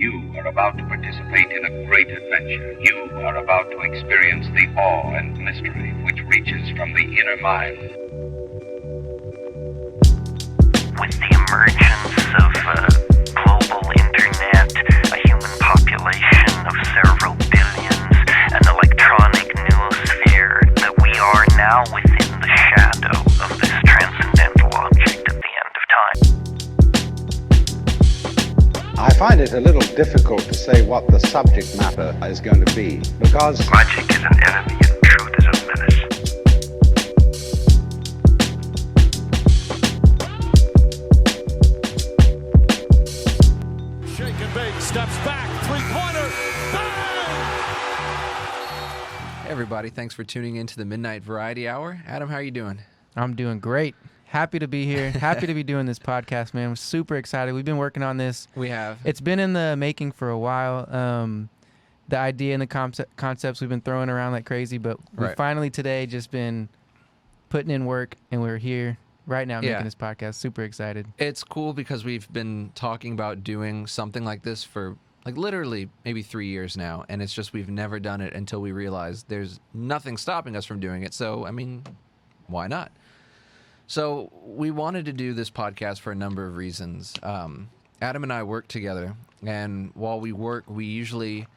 You are about to participate in a great adventure. You are about to experience the awe and mystery which reaches from the inner mind. With the emergence of global internet, a human population of several billions, an electronic noosphere, that we are now within the shadow of this transcendental object at the end of time. I find it a little difficult to say what the subject matter is going to be, because Logic is an enemy and truth is a menace. Shake and bake, steps back, three-pointer, bang! Hey everybody, thanks for tuning in to the Midnight Variety Hour. Adam, how are you doing? I'm doing great. Happy to be here. Happy to be doing this podcast, man. I'm super excited. We've been working on this. We have. It's been in the making for a while. The idea and the concepts we've been throwing around like crazy, but we finally today just been putting in work, and we're here right now making this podcast. Super excited. It's cool because we've been talking about doing something like this for like literally maybe 3 years now, and it's just we've never done it until we realized there's nothing stopping us from doing it. So, I mean, why not? So we wanted to do this podcast for a number of reasons. Adam and I work together, and while we work, we usually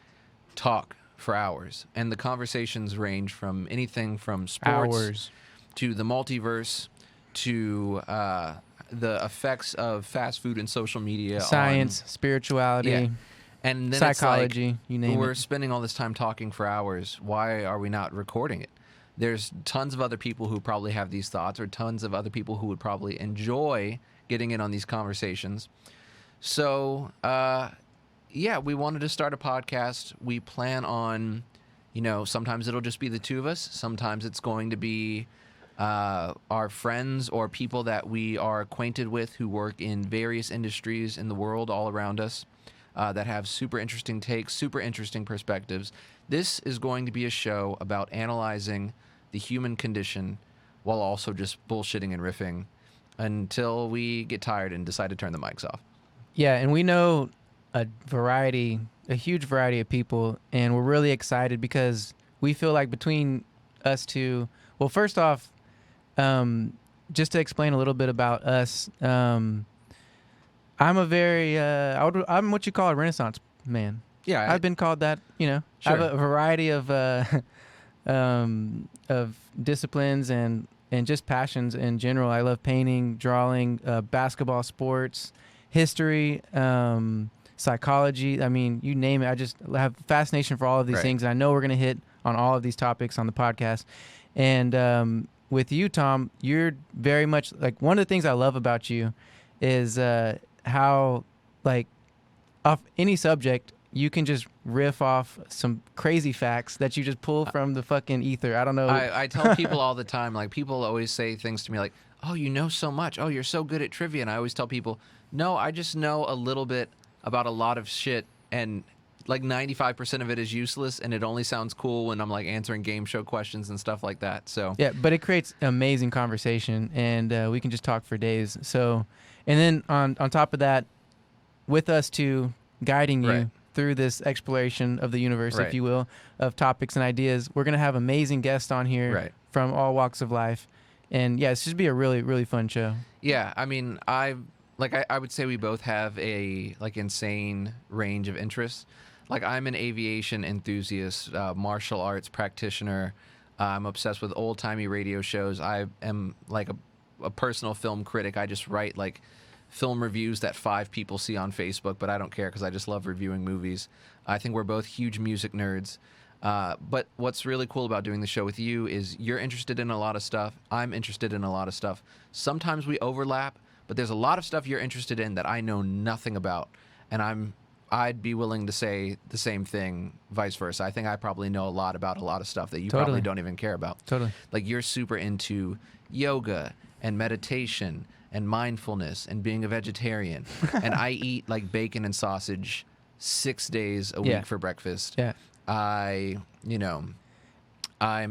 talk for hours. And the conversations range from anything from sports to the multiverse to the effects of fast food and social media. Science, spirituality, and then psychology, it's like, you name we're it. spending all this time talking for hours. Why are we not recording it? There's tons of other people who probably have these thoughts, or tons of other people who would probably enjoy getting in on these conversations. So, we wanted to start a podcast. We plan on, sometimes it'll just be the two of us. Sometimes it's going to be our friends or people that we are acquainted with who work in various industries in the world all around us that have super interesting takes, super interesting perspectives. This is going to be a show about analyzing the human condition while also just bullshitting and riffing until we get tired and decide to turn the mics off. Yeah, and we know a huge variety of people, and we're really excited because we feel like between us two, well, first off, just to explain a little bit about us, I'm a very, I'm what you call a Renaissance man. Yeah, I've been called that, Sure. I have a variety of disciplines and just passions in general. I love painting, drawing, basketball, sports, history, psychology. I mean, you name it. I just have fascination for all of these things. And I know we're going to hit on all of these topics on the podcast. And with you, Tom, you're very much like, one of the things I love about you is how, like, off any subject, you can just riff off some crazy facts that you just pull from the fucking ether. I don't know. I tell people all the time, like, people always say things to me like, oh, you know so much. Oh, you're so good at trivia. And I always tell people, no, I just know a little bit about a lot of shit, and like 95% of it is useless, and it only sounds cool when I'm like answering game show questions and stuff like that. So yeah, but it creates amazing conversation, and we can just talk for days. So, and then on top of that, with us too, guiding you through this exploration of the universe, if you will, of topics and ideas, we're gonna have amazing guests on here from all walks of life, and yeah, it's just be a really, really fun show. Yeah, I mean, I would say we both have a like insane range of interests. Like, I'm an aviation enthusiast, martial arts practitioner. I'm obsessed with old-timey radio shows. I am like a personal film critic. I just write like film reviews that 5 people see on Facebook, but I don't care because I just love reviewing movies. I think we're both huge music nerds. But what's really cool about doing the show with you is you're interested in a lot of stuff. I'm interested in a lot of stuff. Sometimes we overlap, but there's a lot of stuff you're interested in that I know nothing about, and I'd be willing to say the same thing, vice versa. I think I probably know a lot about a lot of stuff that you probably don't even care about. Totally. Like, you're super into yoga and meditation and mindfulness and being a vegetarian. And I eat like bacon and sausage 6 days a week for breakfast. Yeah. I'm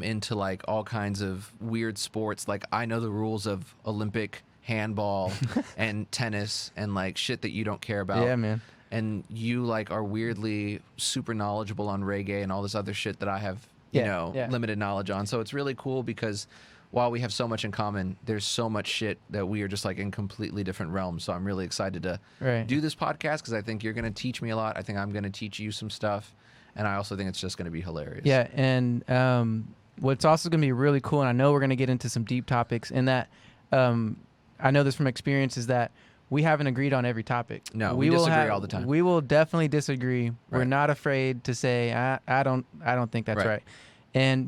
into like all kinds of weird sports. Like, I know the rules of Olympic handball and tennis and like shit that you don't care about. Yeah, man. and you like are weirdly super knowledgeable on reggae and all this other shit that I have, you know, limited knowledge on. So it's really cool because while we have so much in common, there's so much shit that we are just like in completely different realms. So I'm really excited to do this podcast because I think you're going to teach me a lot. I think I'm going to teach you some stuff. And I also think it's just going to be hilarious. Yeah. And what's also going to be really cool, and I know we're going to get into some deep topics, and that I know this from experience, is that we haven't agreed on every topic. No, we disagree all the time. We will definitely disagree. Right. We're not afraid to say, I don't think that's right.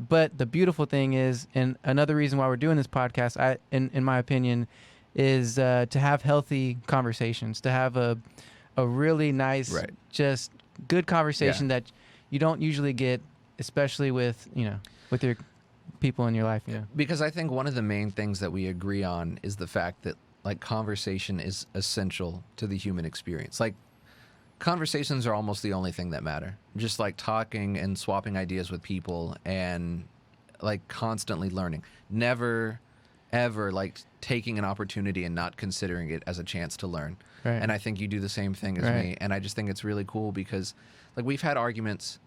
But the beautiful thing is, and another reason why we're doing this podcast, in my opinion, is to have healthy conversations, to have a really nice, just good conversation that you don't usually get, especially with your people in your life. Because I think one of the main things that we agree on is the fact that like conversation is essential to the human experience. Like conversations are almost the only thing that matter. Just like talking and swapping ideas with people and like constantly learning. Never, ever like taking an opportunity and not considering it as a chance to learn. Right. And I think you do the same thing as me. And I just think it's really cool because like we've had arguments.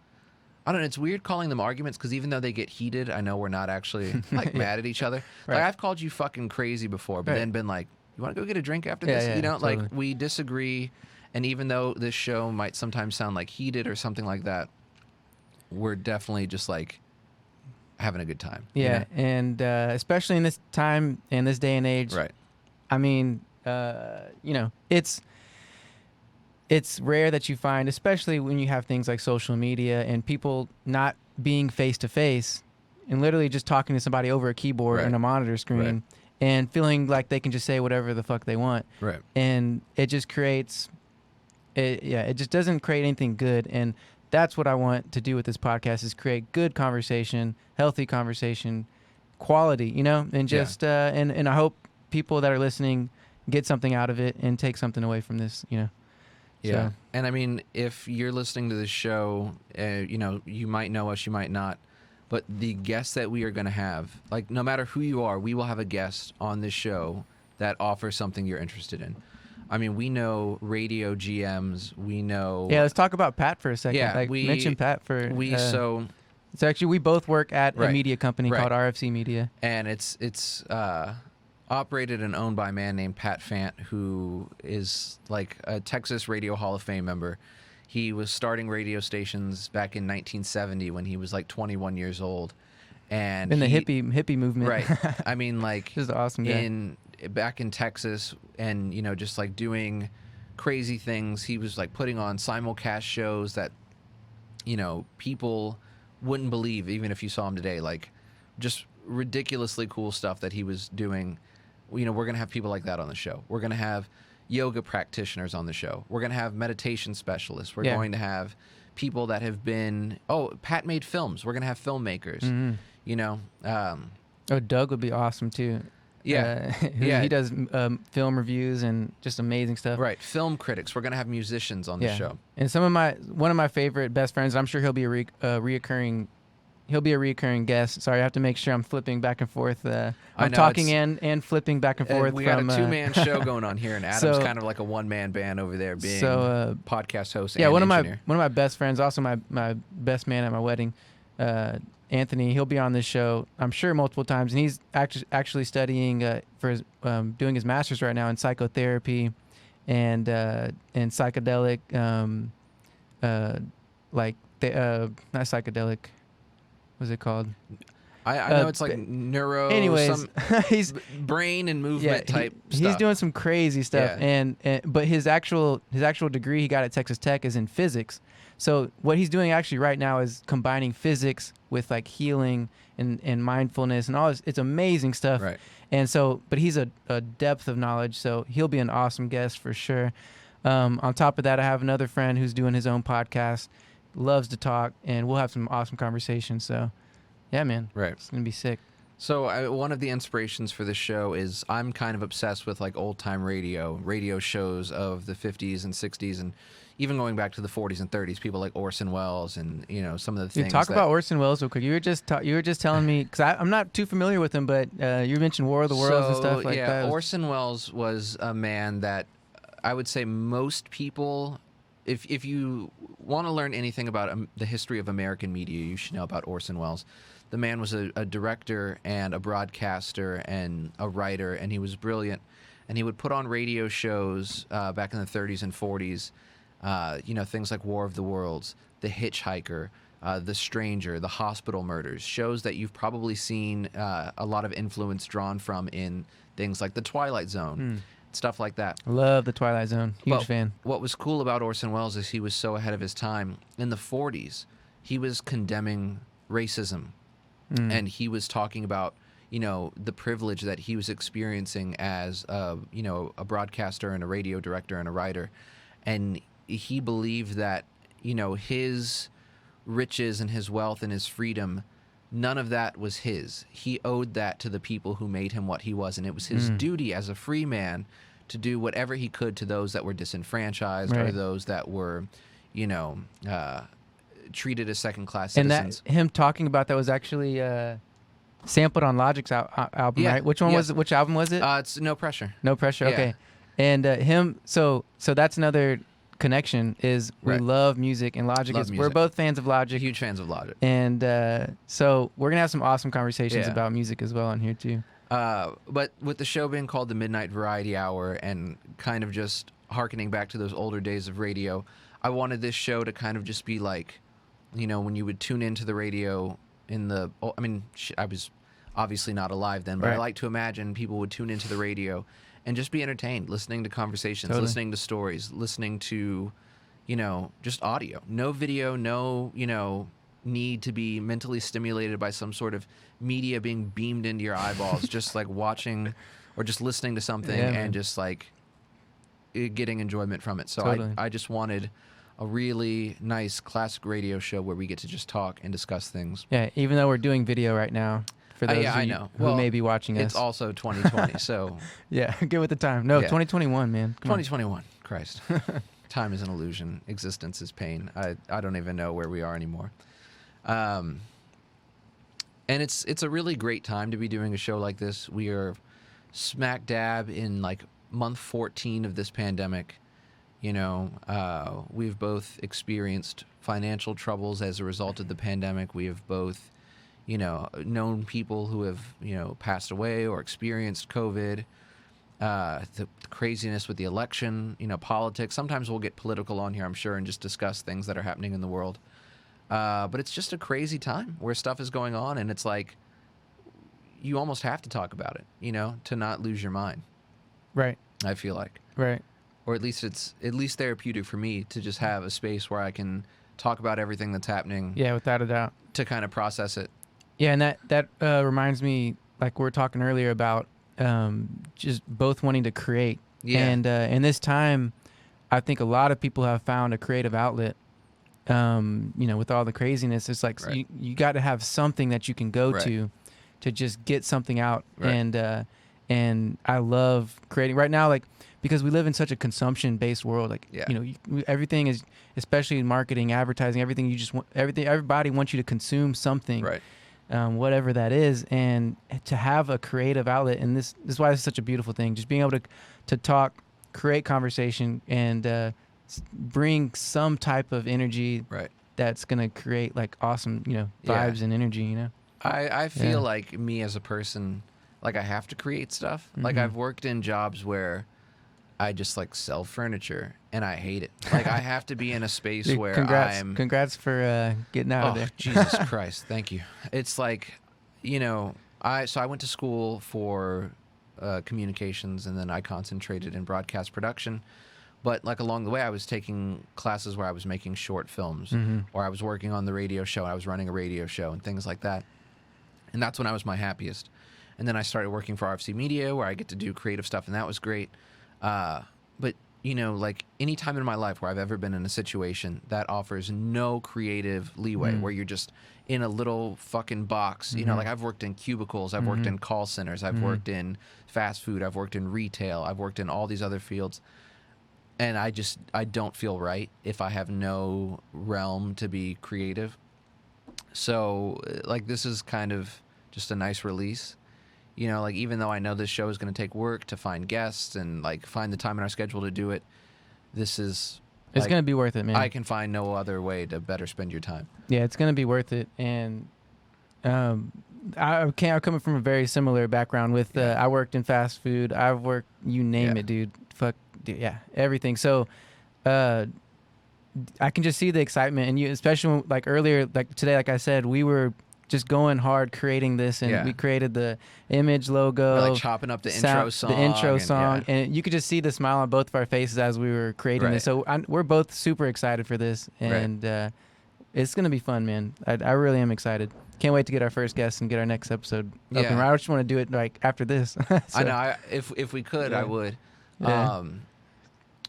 I don't know. It's weird calling them arguments because even though they get heated, I know we're not actually like mad at each other. Like I've called you fucking crazy before, but then been like, you want to go get a drink after this? You know, totally. Like we disagree. And even though this show might sometimes sound like heated or something like that, we're definitely just like having a good time. Yeah. You know? And especially in this time, in this day and age. Right. I mean, it's rare that you find, especially when you have things like social media and people not being face to face and literally just talking to somebody over a keyboard and a monitor screen and feeling like they can just say whatever the fuck they want. Right. And it just creates, it just doesn't create anything good. And that's what I want to do with this podcast is create good conversation, healthy conversation, quality, and just, and I hope people that are listening get something out of it and take something away from this, Yeah. So. And I mean, if you're listening to this show, you might know us, you might not, but the guests that we are going to have, like no matter who you are, we will have a guest on this show that offers something you're interested in. I mean, we know radio GMs, we know... Yeah, let's talk about Pat for a second. Yeah, we mentioned Pat for... So actually, we both work at a media company called RFC Media. And it's operated and owned by a man named Pat Fant, who is like a Texas Radio Hall of Fame member. He was starting radio stations back in 1970 when he was like 21 years old. And in the hippie movement. Right. I mean, like... This is awesome guy. Back in Texas and, just like doing crazy things. He was like putting on simulcast shows that, people wouldn't believe even if you saw him today. Like just ridiculously cool stuff that he was doing. We're going to have people like that on the show. We're going to have yoga practitioners on the show. We're going to have meditation specialists. We're going to have people that have been, Pat made films. We're going to have filmmakers, Doug would be awesome too. Yeah. He does film reviews and just amazing stuff. Right. Film critics. We're going to have musicians on the show. And one of my favorite best friends, I'm sure he'll be a reoccurring guest. Sorry, I have to make sure I'm flipping back and forth. I'm talking and flipping back and forth. We got a two-man show going on here, and Adam's kind of like a one-man band over there, being podcast host. And one of engineer. my best friends, also my best man at my wedding, Anthony. He'll be on this show, I'm sure, multiple times, and he's actually studying for his, doing his master's right now in psychotherapy and psychedelic, not psychedelic. What's it called? I know it's like neuro. Anyways, he's brain and movement type stuff. He's doing some crazy stuff, but his actual degree he got at Texas Tech is in physics. So what he's doing actually right now is combining physics with like healing and mindfulness and all this. It's amazing stuff. Right. And so, but he's a depth of knowledge, so he'll be an awesome guest for sure. On top of that, I have another friend who's doing his own podcast. Loves to talk, and we'll have some awesome conversations. So, yeah, man. Right. It's going to be sick. So one of the inspirations for this show is I'm kind of obsessed with like old-time radio shows of the 50s and 60s, and even going back to the 40s and 30s, people like Orson Welles and, some of the things. Talk about Orson Welles real quick. You were just telling me, because I'm not too familiar with him, but you mentioned War of the Worlds and stuff like that. Yeah, Orson Welles was a man that I would say most people if you want to learn anything about the history of American media, you should know about Orson Welles. The man was a director and a broadcaster and a writer, and he was brilliant. And he would put on radio shows back in the 30s and 40s, things like War of the Worlds, The Hitchhiker, The Stranger, The Hospital Murders, shows that you've probably seen a lot of influence drawn from in things like The Twilight Zone, stuff like that. Love The Twilight Zone. Huge fan. What was cool about Orson Welles is he was so ahead of his time. In the 40s, he was condemning racism, and he was talking about the privilege that he was experiencing as a broadcaster and a radio director and a writer. And he believed that, his riches and his wealth and his freedom, none of that was his. He owed that to the people who made him what he was. And it was his duty as a free man to do whatever he could to those that were disenfranchized or those that were, treated as second-class citizens. And that him talking about that was actually sampled on Logic's album, right? Which one was it? Which album was it? It's No Pressure. No Pressure. Yeah. Okay. And him. So that's another connection. Is we love music, and Logic Love we're music. both fans of Logic. Huge fans of Logic. And so we're gonna have some awesome conversations Yeah. about music as well on here too. But with the show being called the Midnight Variety Hour and kind of just hearkening back to those older days of radio, I wanted this show to kind of just be like, when you would tune into the radio I was obviously not alive then, but I like to imagine people would tune into the radio and just be entertained, listening to conversations, listening to stories, listening to, just audio. No video, no, need to be mentally stimulated by some sort of media being beamed into your eyeballs, just like watching or just listening to something and just like getting enjoyment from it. So I just wanted a really nice classic radio show where we get to just talk and discuss things. Yeah, even though we're doing video right now. For those I of you know. who may be watching us. It's also 2020, so... Yeah, get with the time. No, Yeah. 2021, man. Come on. 2021. Christ. Time is an illusion. Existence is pain. I don't even know where we are anymore. And it's a really great time to be doing a show like this. We are smack dab in like month 14 of this pandemic. We've both experienced financial troubles as a result of the pandemic. We have both, known people who have, passed away or experienced COVID. The craziness with the election, politics. Sometimes we'll get political on here, I'm sure, and just discuss things that are happening in the world. But it's just a crazy time where stuff is going on, and it's like you almost have to talk about it, to not lose your mind. Right. I feel like. Right. Or at least it's at least therapeutic for me to just have a space where I can talk about everything that's happening. Yeah, without a doubt. To kind of process it. Yeah, and that reminds me, like we were talking earlier about just both wanting to create. Yeah. And in this time, I think a lot of people have found a creative outlet. With all the craziness, it's like you got to have something that you can go to just get something out. Right. And I love creating right now, like, because we live in such a consumption-based world. Like, everything is, especially in marketing, advertising, everything. You just want everything. Everybody wants you to consume something, Right. Whatever that is, and to have a creative outlet. And this is why it's such a beautiful thing. Just being able to talk, create conversation, and bring some type of energy that's gonna create like awesome, vibes and energy. I feel like me as a person, like I have to create stuff. Like I've worked in jobs where I just like sell furniture and I hate it. Like I have to be in a space where Congrats for getting out of there. Jesus Christ, thank you. It's like, I went to school for communications, and then I concentrated in broadcast production. But like along the way, I was taking classes where I was making short films, or I was working on the radio show. I was running a radio show and things like that. And that's when I was my happiest. And then I started working for RFC Media, where I get to do creative stuff, and that was great. But like any time in my life where I've ever been in a situation that offers no creative leeway, where you're just in a little fucking box, like I've worked in cubicles, I've worked in call centers, I've worked in fast food, I've worked in retail, I've worked in all these other fields. And I don't feel right if I have no realm to be creative. So like this is kind of just a nice release. Like even though I know this show is going to take work to find guests and like find the time in our schedule to do it, this is It's Like, gonna be worth it, man. I can find no other way to better spend your time. Yeah, it's gonna be worth it. And I'm coming from a very similar background. With I worked in fast food. I've worked, you name it, dude. Fuck, dude, yeah, everything. So, I can just see the excitement, and you, especially when, like earlier, like today, like I said, we were just going hard creating this, and we created the image logo, We're like chopping up the intro song, and you could just see the smile on both of our faces as we were creating this. So we're both super excited for this, and it's gonna be fun, man. I really am excited. Can't wait to get our first guest and get our next episode up and running. I just want to do it like after this. So, I know. If we could, I would. Yeah. And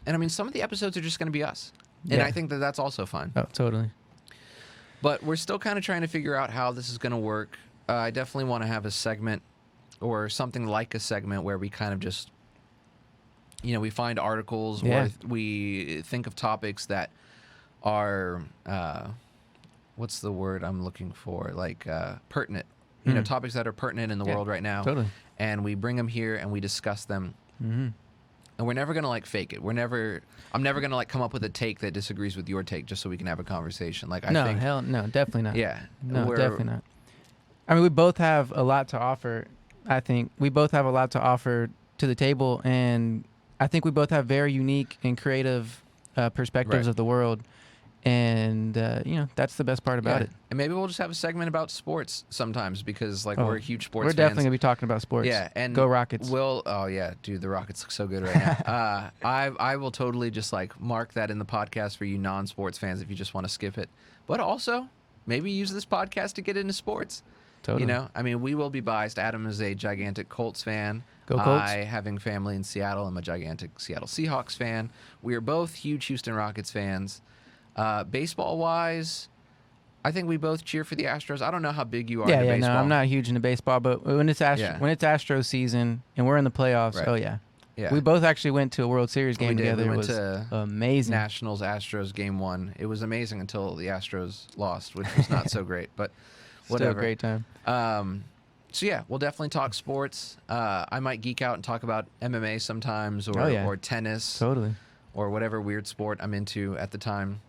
I mean, some of the episodes are just going to be us, and I think that that's also fun. Oh, totally. But we're still kind of trying to figure out how this is going to work. I definitely want to have a segment or something like a segment where we kind of just, we find articles or we think of topics that are, what's the word I'm looking for? Like pertinent, topics that are pertinent in the world right now. Totally. And we bring them here and we discuss them. Mm-hmm. And we're never going to like fake it. I'm never going to like come up with a take that disagrees with your take just so we can have a conversation. Like, no, definitely not. Yeah. No, definitely not. I mean, we both have a lot to offer. I think we both have a lot to offer to the table, and I think we both have very unique and creative perspectives of the world. And that's the best part about it. And maybe we'll just have a segment about sports sometimes because we're huge sports We're fans. definitely gonna be talking about sports. Yeah, and go Rockets. Dude, the Rockets look so good right now. I will totally just mark that in the podcast for you non-sports fans if you just want to skip it. But also maybe use this podcast to get into sports. Totally. I mean, we will be biased. Adam is a gigantic Colts fan. Go Colts. I, having family in Seattle, I'm a gigantic Seattle Seahawks fan. We are both huge Houston Rockets fans. Baseball-wise, I think we both cheer for the Astros. I don't know how big you are into baseball. No, I'm not huge into baseball, but when it's Astros season and we're in the playoffs, Yeah. We both actually went to a World Series game together. We went it was to amazing. Nationals Astros game 1. It was amazing until the Astros lost, which was not so great, but whatever. Still a great time. So yeah, we'll definitely talk sports. I might geek out and talk about MMA sometimes, or tennis, totally, or whatever weird sport I'm into at the time.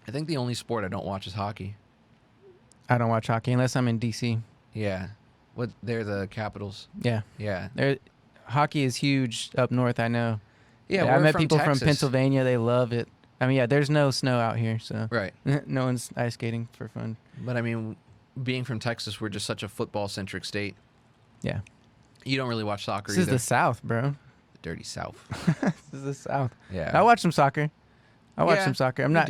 I think the only sport I don't watch is hockey. I don't watch hockey unless I'm in DC. Yeah. They're the Capitals. Yeah. Yeah. Hockey is huge up north, I know. Yeah, I met from people Texas. from Pennsylvania. They love it. I mean, there's no snow out here, so right. No one's ice skating for fun. But I mean, being from Texas, we're just such a football-centric state. Yeah. You don't really watch soccer either. This is the South, bro. The dirty South. This is the South. Yeah. I watch some soccer. I'm not.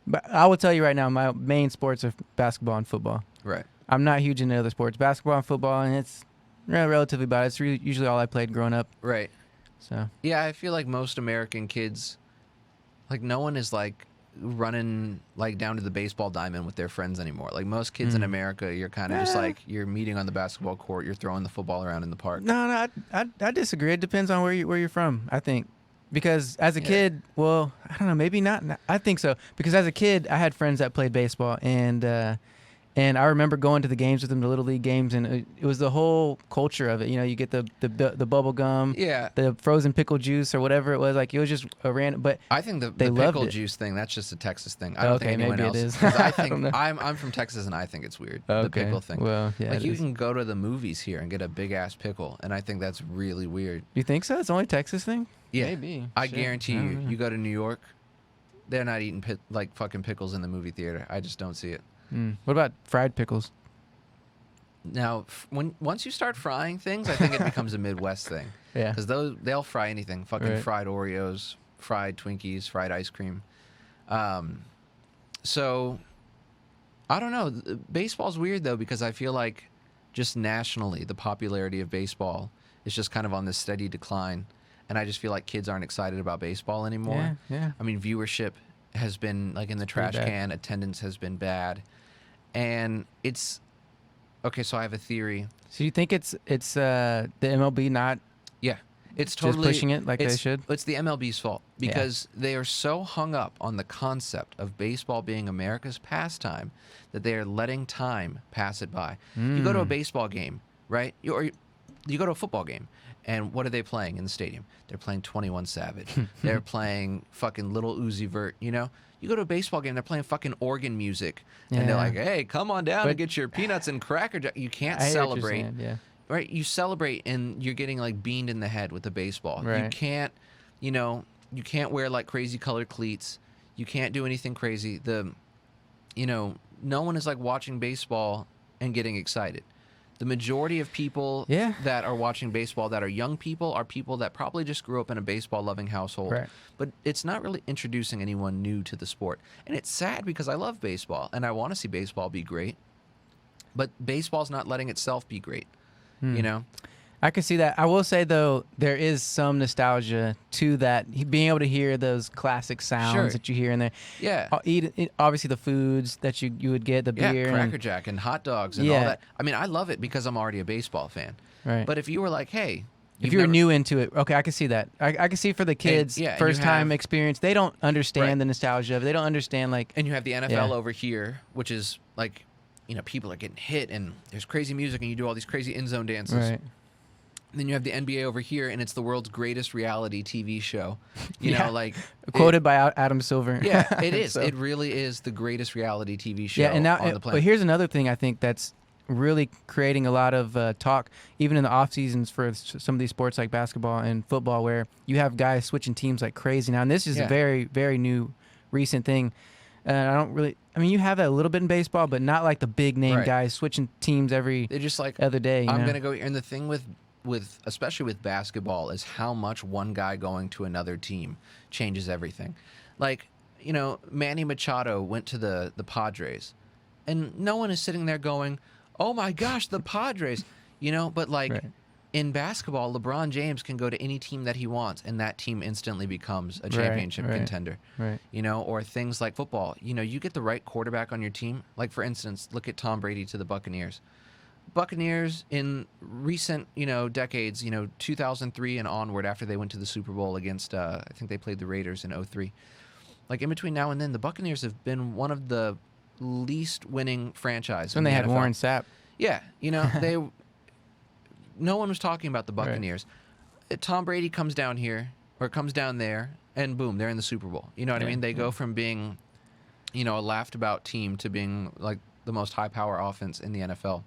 But I will tell you right now, my main sports are basketball and football. Right. I'm not huge into other sports. Basketball and football, and it's relatively about it. It's usually all I played growing up. Right. So. Yeah, I feel like most American kids, no one is running down to the baseball diamond with their friends anymore. Like most kids in America, you're kind of just you're meeting on the basketball court, you're throwing the football around in the park. No, I disagree. It depends on where you're from, I think. Because as a kid, well, I don't know, maybe not. I think so. Because as a kid, I had friends that played baseball, and I remember going to the games with them, the little league games, and it was the whole culture of it. You get the bubble gum, the frozen pickle juice or whatever it was. It was just a random. But I think the pickle juice thing, that's just a Texas thing. I don't think anyone maybe else. It is. I think I'm from Texas, and I think it's weird. The pickle thing. Well, yeah. You can go to the movies here and get a big ass pickle, and I think that's really weird. You think so? It's only a Texas thing? Yeah, maybe. I guarantee you. You go to New York, they're not eating fucking pickles in the movie theater. I just don't see it. What about fried pickles? Now, once you start frying things, I think it becomes a Midwest thing. Yeah. Because they'll fry anything. Fucking fried Oreos, fried Twinkies, fried ice cream. So, I don't know. Baseball's weird, though, because I feel like just nationally, the popularity of baseball is just kind of on this steady decline. And I just feel like kids aren't excited about baseball anymore. Yeah. I mean, viewership has been in the trash can. Attendance has been bad. And it's... Okay, so I have a theory. So you think it's the MLB not... Yeah. It's totally... Just pushing it like they should? It's the MLB's fault. Because they are so hung up on the concept of baseball being America's pastime that they are letting time pass it by. You go to a baseball game, right? Or you go to a football game, And what are they playing in the stadium? They're playing 21 Savage. They're playing fucking Little Uzi Vert, you know? You go to a baseball game, they're playing fucking organ music. And they're Yeah. like, hey, come on down and get your peanuts and cracker jack. You can't I hear what you're celebrate. saying, yeah. Right? You celebrate and you're getting like beamed in the head with the baseball. Right. You can't, you know, you can't wear like crazy colored cleats. You can't do anything crazy. You know, no one is like watching baseball and getting excited. The majority of people Yeah. that are watching baseball that are young people are people that probably just grew up in a baseball loving household. Right. But it's not really introducing anyone new to the sport. And it's sad because I love baseball and I want to see baseball be great. But baseball's not letting itself be great. You know? I can see that. I will say though, there is some nostalgia to that. Being able to hear those classic sounds Sure. that you hear in there. Yeah. Eat obviously the foods that you would get, the Yeah, beer, Cracker and, Jack and hot dogs and all Yeah. that. I mean, I love it because I'm already a baseball fan. right. But if you were like, hey, if you've you were never- new into it, okay, I can see that. I can see for the kids, yeah, and you first time have- experience, they don't understand Right. the nostalgia of it. They don't understand like and you have the NFL Yeah. over here, which is like, you know, people are getting hit and there's crazy music and you do all these crazy end zone dances. right. Then you have the NBA over here, and it's the world's greatest reality TV show. You Yeah. know, like Quoted by Adam Silver. Yeah, it is. So- It really is the greatest reality TV show Yeah, and now, on the but planet. here's another thing I think that's really creating a lot of talk, even in the off seasons for some of these sports like basketball and football, where you have guys switching teams like crazy now. And this is Yeah. a very, very new, recent thing. And I don't really. I mean, you have that a little bit in baseball, but not like the big name Right. guys switching teams every They're just like, other day. I'm know? gonna go here. And the thing with especially with basketball is how much one guy going to another team changes everything. Like, you know, Manny Machado went to the Padres, and no one is sitting there going, "Oh my gosh, the Padres," you know. But like Right. in basketball, LeBron James can go to any team that he wants, and that team instantly becomes a championship right. contender. Right. You know, or things like football. You know, you get the right quarterback on your team. Like for instance, look at Tom Brady to the Buccaneers. Buccaneers in recent, you know, decades, you know, 2003 and onward, after they went to the Super Bowl against, I think they played the Raiders in 03. Like in between now and then, the Buccaneers have been one of the least winning franchises. when in they the had NFL. Warren Sapp. Yeah, you know, no one was talking about the Buccaneers. Tom Brady comes down here or comes down there, and boom, they're in the Super Bowl. You know what I Yeah, mean? They go from being, you know, a laughed about team to being like the most high power offense in the NFL.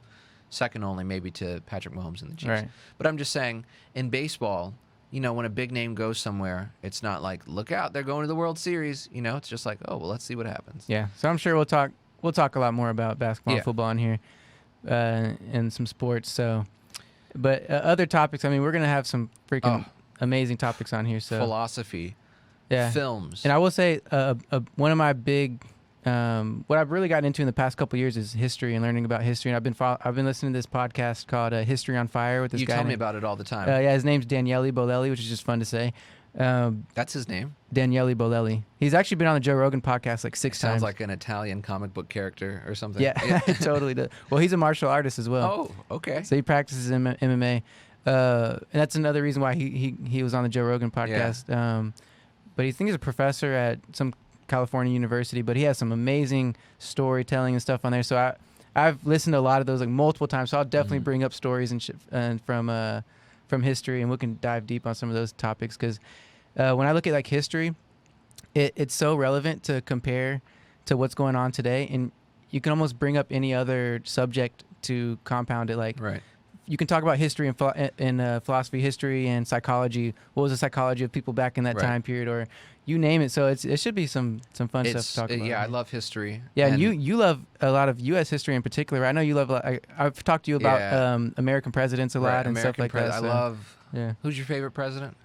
Second only maybe to Patrick Mahomes and the Chiefs. Right. But I'm just saying, in baseball, you know, when a big name goes somewhere, it's not like, look out, they're going to the World Series. You know, it's just like, oh, well, let's see what happens. Yeah. So I'm sure we'll talk a lot more about basketball Yeah. and football in here, and some sports. So, but other topics. I mean, we're gonna have some freaking amazing topics on here. So Philosophy, yeah. films. And I will say, one of my big, what I've really gotten into in the past couple of years is history and learning about history. And I've been listening to this podcast called History on Fire with this you guy. tell me named- about it all the time. Yeah, his name's Daniele Bolelli, which is just fun to say. That's his name. Daniele Bolelli. He's actually been on the Joe Rogan podcast like 6 times. Sounds like an Italian comic book character or something. Yeah, totally does. Well, he's a martial artist as well. Oh, okay. So he practices MMA, and that's another reason why he was on the Joe Rogan podcast. But he thinks he's a professor at some California university, but he has some amazing storytelling and stuff on there. So I've listened to a lot of those like multiple times. So I'll definitely bring up stories and shit from history, and we can dive deep on some of those topics because when I look at like history, it's so relevant to compare to what's going on today, and you can almost bring up any other subject to compound it. Like Right. you can talk about history and philosophy, history and psychology. What was the psychology of people back in that Right. time period, or you name it. So it should be some fun stuff to talk about. Yeah, I love history. Yeah, and you love a lot of U.S. history in particular. I know you love. I've talked to you about Yeah. American presidents a lot Right, and stuff American like that. I so, love. Yeah. Who's your favorite president?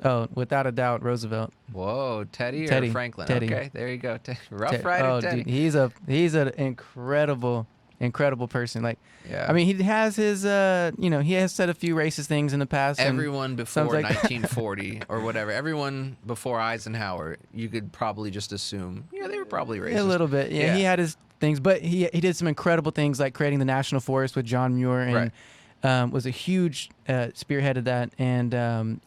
Oh, without a doubt, Roosevelt. Whoa, Teddy Teddy. or Franklin? Teddy. Okay, there you go. Rough Ted- Rider oh, Teddy. dude, he's an incredible person. Like, Yeah. I mean, he has his, he has said a few racist things in the past. and Everyone before sounds like- 1940 or whatever, everyone before Eisenhower, you could probably just assume, yeah, they were probably racist. a little bit. Yeah, Yeah. he had his things, but he did some incredible things like creating the National Forest with John Muir and was a huge spearheaded that, and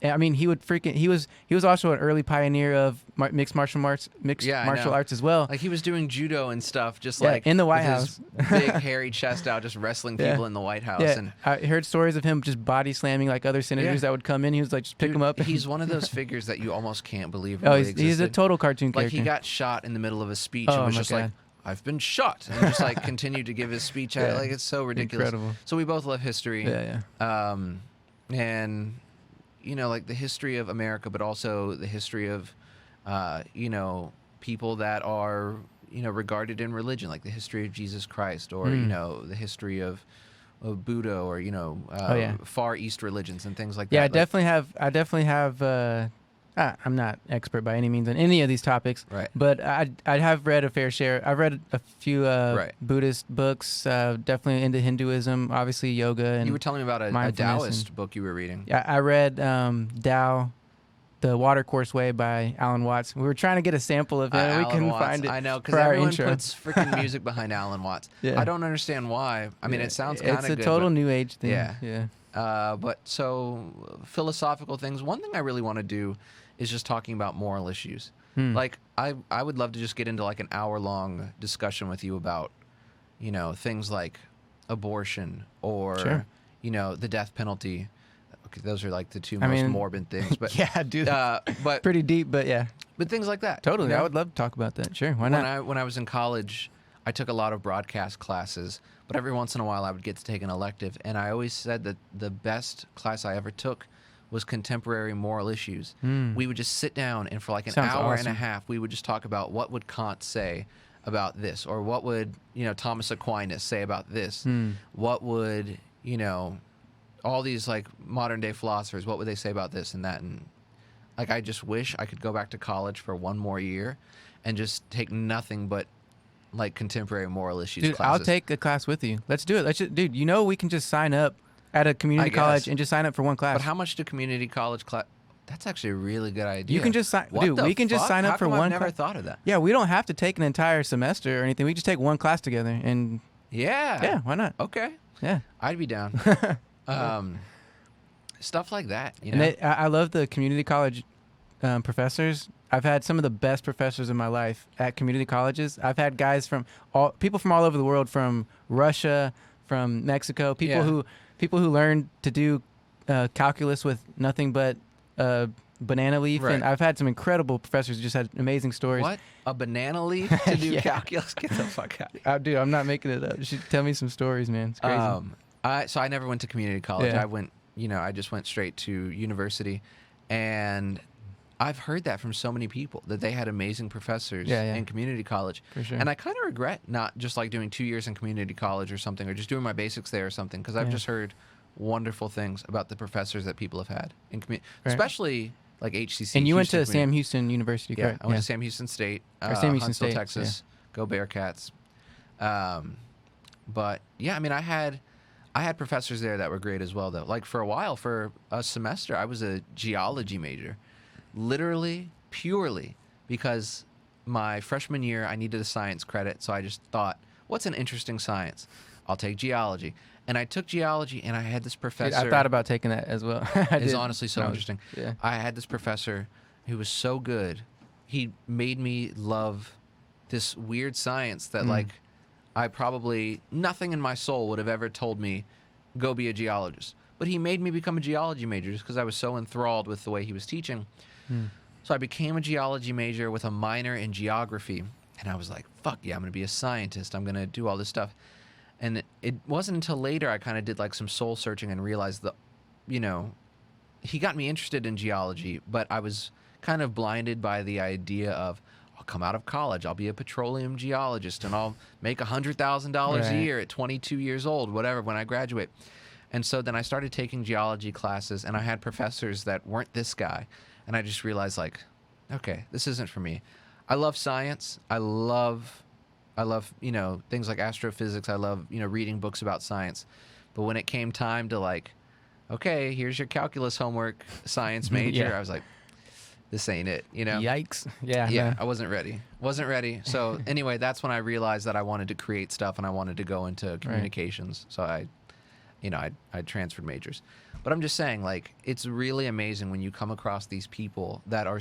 I mean he was also an early pioneer of mixed martial arts as well. Like he was doing judo and stuff, just Yeah, like in the White with House, his big hairy chest out, just wrestling people in the White House. Yeah, And I heard stories of him just body slamming like other senators that would come in. He was like just pick him up. He's one of those figures that you almost can't believe. Oh, Really he's a existed. total cartoon Like character. he got shot in the middle of a speech Oh, and was my just God. like, "I've been shot," and just like continued to give his speech. Yeah. Like it's so ridiculous. Incredible. So we both love history. Yeah, And like the history of America, but also the history of people that are regarded in religion, like the history of Jesus Christ, or the history of Buddha, or Far East religions and things like that. Yeah, I Like, definitely have. I'm not expert by any means on any of these topics, Right. But I have read a fair share. I've read a few Right. Buddhist books. Definitely into Hinduism, obviously yoga, and you were telling me about a mindfulness Taoist and- book you were reading. Yeah, I read Tao, The Watercourse Way by Alan Watts. We were trying to get a sample of him. We Alan couldn't Watts. find it. I know, because for our everyone intro. puts freaking music behind Alan Watts. Yeah. I don't understand why. I mean, it sounds kind of good. It's a total but, new age thing. Yeah. But so philosophical things. One thing I really want to do is just talking about moral issues. Like I would love to just get into like an hour-long discussion with you about, things like abortion or Sure. The death penalty. Okay, those are like the two I most mean, morbid things. But Yeah, dude. but Pretty deep, but yeah, things like that. totally. you know? I would love to talk about that. Sure, why not? When I was in college, I took a lot of broadcast classes, but every once in a while I would get to take an elective, and I always said that the best class I ever took was contemporary moral issues. We would just sit down, and for like an Sounds hour and a awesome. half, we would just talk about what would Kant say about this, or what would Thomas Aquinas say about this. What would all these like modern day philosophers, what would they say about this and that? And like I just wish I could go back to college for one more year and just take nothing but like contemporary moral issues Dude, classes. I'll take a class with you. Let's do it. Dude, we can just sign up at a community I guess. college and just sign up for one class. But how much do community college class? That's actually a really good idea. You can just sign, What dude. the We can just fuck? sign up How for come I've one. never class. thought of that. Yeah, we don't have to take an entire semester or anything. We just take one class together, and Yeah. why not? Okay. Yeah. I'd be down. Stuff like that. And I love the community college professors. I've had some of the best professors in my life at community colleges. I've had guys people from all over the world, from Russia, from Mexico, people who learned to do calculus with nothing but banana leaf. Right. And I've had some incredible professors who just had amazing stories. What? A banana leaf to do Yeah. calculus? Get the fuck out. Dude, I'm not making it up. You should tell me some stories, man. It's crazy. So I never went to community college. Yeah. I went, I just went straight to university, and I've heard that from so many people that they had amazing professors in community college. For sure. And I kind of regret not just like doing 2 years in community college or something, or just doing my basics there or something, because I've Yeah. just heard wonderful things about the professors that people have had in community, Right. especially like HCC. And you went to Houston Sam Community. Houston University, Yeah, correct? I went to Sam Houston State, Or Sam Houston Huntsville, State, Texas. Go Bearcats. But yeah, I mean, I had professors there that were great as well, though. Like for a while, for a semester, I was a geology major, literally, purely because my freshman year I needed a science credit, so I just thought, what's an interesting science? I'll take geology. And I took geology, and I had this professor. Dude, I thought about taking that as well. It's honestly so interesting. Yeah. I had this professor who was so good. He made me love this weird science that, like, I probably, nothing in my soul would have ever told me, go be a geologist. But he made me become a geology major just because I was so enthralled with the way he was teaching. So I became a geology major with a minor in geography. And I was like, fuck yeah, I'm going to be a scientist. I'm going to do all this stuff. And it wasn't until later I kind of did like some soul searching and realized that, he got me interested in geology, but I was kind of blinded by the idea of, I'll come out of college, I'll be a petroleum geologist, and I'll make $100,000 Right. a year at 22 years old, whatever, when I graduate. And so then I started taking geology classes, and I had professors that weren't this guy. And I just realized, like, okay, this isn't for me. I love science. I love, things like astrophysics. I love, reading books about science. But when it came time to like, okay, here's your calculus homework, science major, Yeah. I was like, this ain't it, Yikes. Yeah. Yeah, no. I wasn't ready. So anyway, that's when I realized that I wanted to create stuff and I wanted to go into communications. So I I transferred majors. But I'm just saying, like, it's really amazing when you come across these people that are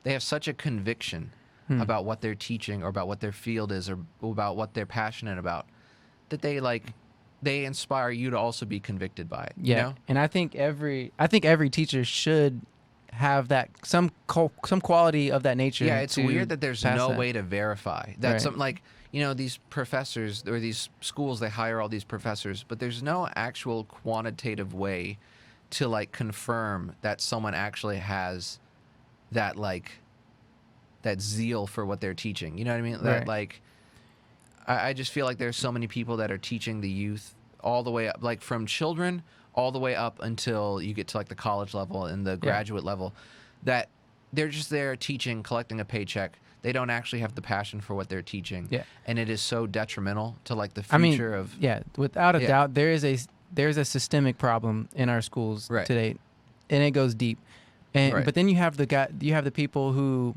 they have such a conviction about what they're teaching or about what their field is or about what they're passionate about, that they inspire you to also be convicted by it. Yeah, You know? and I think every teacher should have that some quality of that nature. Yeah, it's to weird that there's pass no that. way to verify that. Right. Something like, these professors or these schools, they hire all these professors, but there's no actual quantitative way to like confirm that someone actually has that that zeal for what they're teaching. You know what I mean? That Right. I just feel like there's so many people that are teaching the youth all the way up, like from children all the way up until you get to like the college level and the graduate level, that they're just there teaching, collecting a paycheck. They don't actually have the passion for what they're teaching. Yeah. And it is so detrimental to like the future of. Yeah, without a doubt, there's a systemic problem in our schools Right. today, and it goes deep. And Right. but then you have the people who,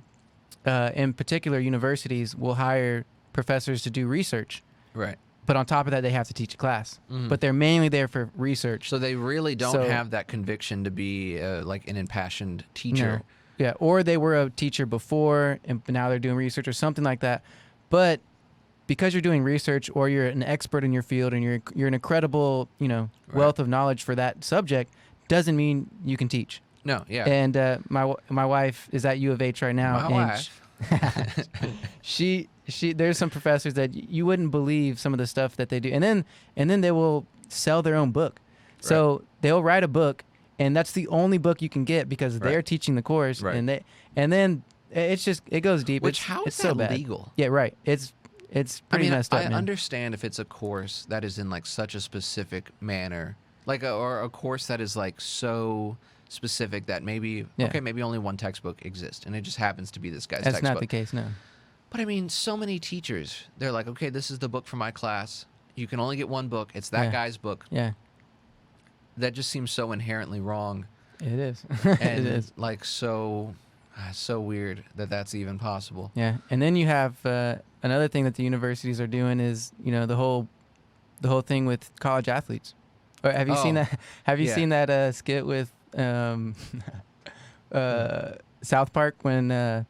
in particular universities, will hire professors to do research. Right. But on top of that, they have to teach a class. But they're mainly there for research. So they really don't So- have that conviction to be like an impassioned teacher. No. Yeah, or they were a teacher before and now they're doing research or something like that. But because you're doing research or you're an expert in your field and you're an incredible, wealth of knowledge for that subject, doesn't mean you can teach. No, yeah. And my wife is at U of H right now. My and wife. she there's some professors that you wouldn't believe some of the stuff that they do, and then they will sell their own book. So they'll write a book, and that's the only book you can get because they're teaching the course, Right. and then it goes deep. Which, it's, how it's is so that bad. legal? Yeah, right. It's pretty messed up. I man. understand if it's a course that is in like such a specific manner, like or a course that is like so specific that maybe maybe only one textbook exists, and it just happens to be this guy's That's textbook. not the case, no. But I mean, so many teachers, they're like, okay, this is the book for my class. You can only get one book. It's that guy's book. Yeah, That just seems so inherently wrong, it is. and it is. like so weird that that's even possible. Yeah, and then you have another thing that the universities are doing is the whole thing with college athletes. Or have you seen that? Have you seen that skit with South Park when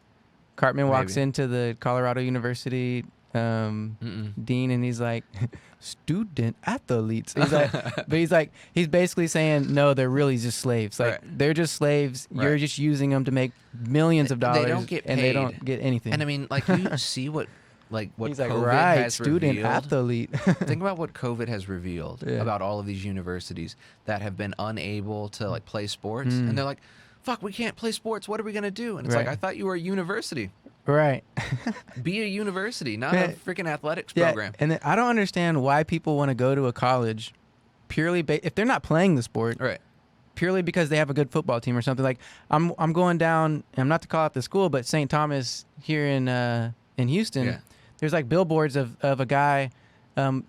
Cartman walks Maybe. into the Colorado University dean and he's like, student athletes. He's like, but he's basically saying no, they're really just slaves. Like they're just slaves. Right. You're just using them to make millions of dollars. They don't get paid. and they don't get anything. And I mean, like you see what he's COVID like, right, has student revealed. athlete. Think about what COVID has revealed about all of these universities that have been unable to like play sports, and they're like, "Fuck, we can't play sports. What are we gonna do?" And it's like, I thought you were a university. Right. Be a university, not a freaking athletics program. And I don't understand why people want to go to a college purely if they're not playing the sport. Right. Purely because they have a good football team or something. Like I'm going down. I'm not to call out the school, but St. Thomas here in Houston. Yeah. There's like billboards of a guy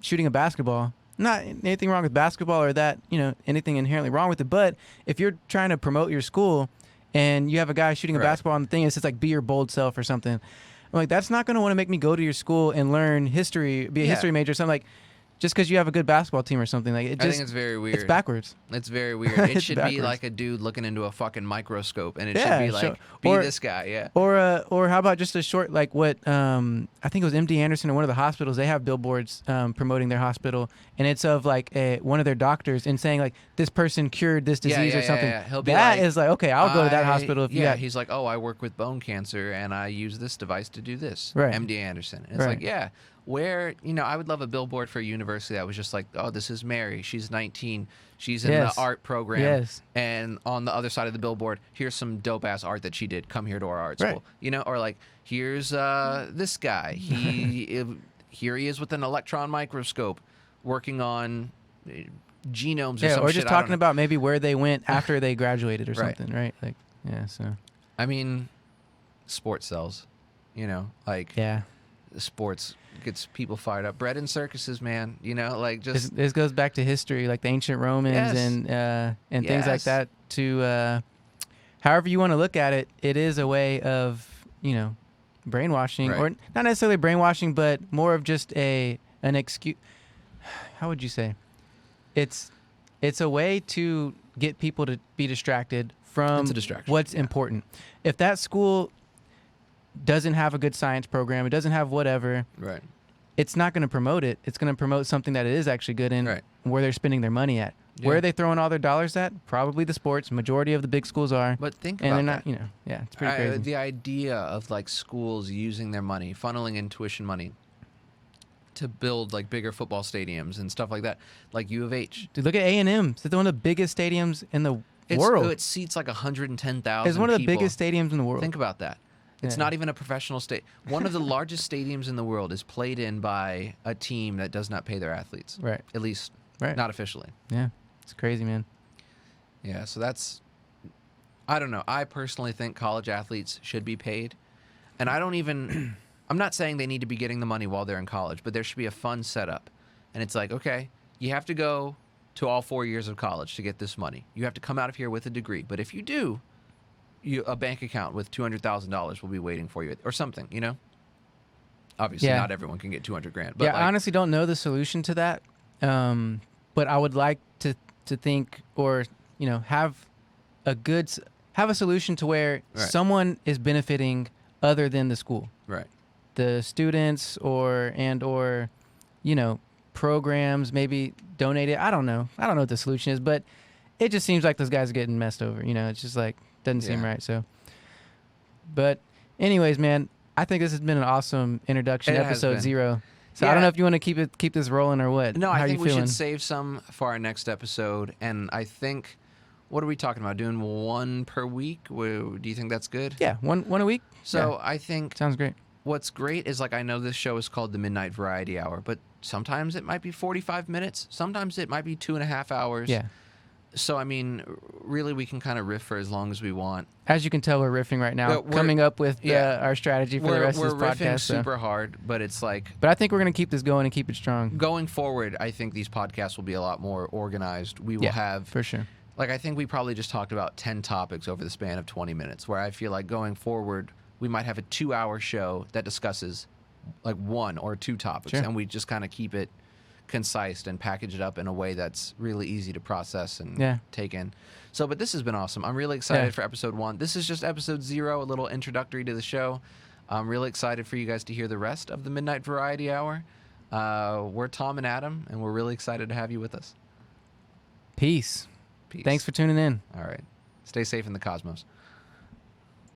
shooting a basketball. Not anything wrong with basketball or that anything inherently wrong with it. But if you're trying to promote your school and you have a guy shooting a basketball on the thing, and it says like "Be your bold self" or something. I'm like, that's not going to want to make me go to your school and learn history, be a history major or something. Like, just because you have a good basketball team or something. Like, I think it's very weird. It's backwards. It's very weird. It It's should backwards. be like a dude looking into a fucking microscope, and it Yeah, should be like, sure. be Or- this guy, yeah. Or how about just a short, like what I think it was MD Anderson or one of the hospitals. They have billboards promoting their hospital, and it's of like one of their doctors and saying like this person cured this disease or something. Yeah. He'll be That like, is like, okay, I'll go to that hospital if you got. He's like, oh, I work with bone cancer, and I use this device to do this. Right. MD Anderson. And it's Right. like, yeah. Where, I would love a billboard for a university that was just like, oh, this is Mary. She's 19. She's in Yes. the art program. Yes. And on the other side of the billboard, here's some dope-ass art that she did. Come here to our art Right. school. Or like, here's this guy. Here he is with an electron microscope working on genomes or Yeah, some or shit. just I don't talking know. about maybe where they went after they graduated or Right. something, right? Like, yeah, so I mean, sports sells. Like yeah. sports gets people fired up. Bread and circuses, man. Like just This goes back to history, like the ancient Romans Yes. and things like Yes. that. To however you want to look at it, it is a way of brainwashing, Right. or not necessarily brainwashing, but more of just an excuse. How would you say? it's a way to get people to be distracted from It's a distraction, what's yeah. important. If that school doesn't have a good science program, it doesn't have whatever, Right. it's not going to promote it. It's going to promote something that it is actually good in, Right. where they're spending their money at. Yeah. Where are they throwing all their dollars at? Probably the sports. Majority of the big schools are. But think and about they're not, that. yeah, it's pretty crazy. The idea of like schools using their money, funneling in tuition money to build like bigger football stadiums and stuff like that, like U of H. Dude, look at A&M. It's one of the biggest stadiums in the It's, world. It seats like 110,000 It's one of the people. biggest stadiums in the world. Think about that. It's Yeah. not even a professional state. One of the largest stadiums in the world is played in by a team that does not pay their athletes. Right. At least Right. not officially. Yeah. It's crazy, man. Yeah, so that's, I don't know. I personally think college athletes should be paid. And I don't even, I'm not saying they need to be getting the money while they're in college, but there should be a fun setup. And it's like, okay, you have to go to all 4 years of college to get this money. You have to come out of here with a degree. But if you do, a bank account with $200,000 will be waiting for you or something, you know? Obviously, Yeah. not everyone can get 200 grand. But Yeah, like, I honestly don't know the solution to that. But I would like to think, or have a solution to where Right. someone is benefiting other than the school, right. the students, or programs maybe donated. I don't know what the solution is, but it just seems like those guys are getting messed over. It's just like doesn't seem Yeah. right. So, but anyways, man, I think this has been an awesome introduction, It has episode been. 0. So I Yeah. don't know if you want to keep this rolling or what. No, How I think you we feeling? should save some for our next episode. And I think, what are we talking about? Doing one per week? Do you think that's good? Yeah, one a week. So Yeah, I think sounds great. what's great is, like, I know this show is called the Midnight Variety Hour, but sometimes it might be 45 minutes. Sometimes it might be 2.5 hours. Yeah. So, I mean, really, we can kind of riff for as long as we want. As you can tell, we're riffing right now, We're- coming up with yeah. our strategy for the rest We're of this riffing podcast. so. super hard, but it's like, But I think we're going to keep this going and keep it strong. going forward, I think these podcasts will be a lot more organized. We will Yeah, have, for sure. like, I think we probably just talked about 10 topics over the span of 20 minutes, where I feel like going forward, we might have a 2-hour show that discusses like 1 or 2 topics, Sure. and we just kind of keep it concise and package it up in a way that's really easy to process and Yeah. take in. So, but this has been awesome. I'm really excited Yeah. for episode 1. This is just episode 0, a little introductory to the show. I'm really excited for you guys to hear the rest of the Midnight Variety Hour. We're Tom and Adam, and we're really excited to have you with us. Peace. Peace. Thanks for tuning in. All right. Stay safe in the cosmos.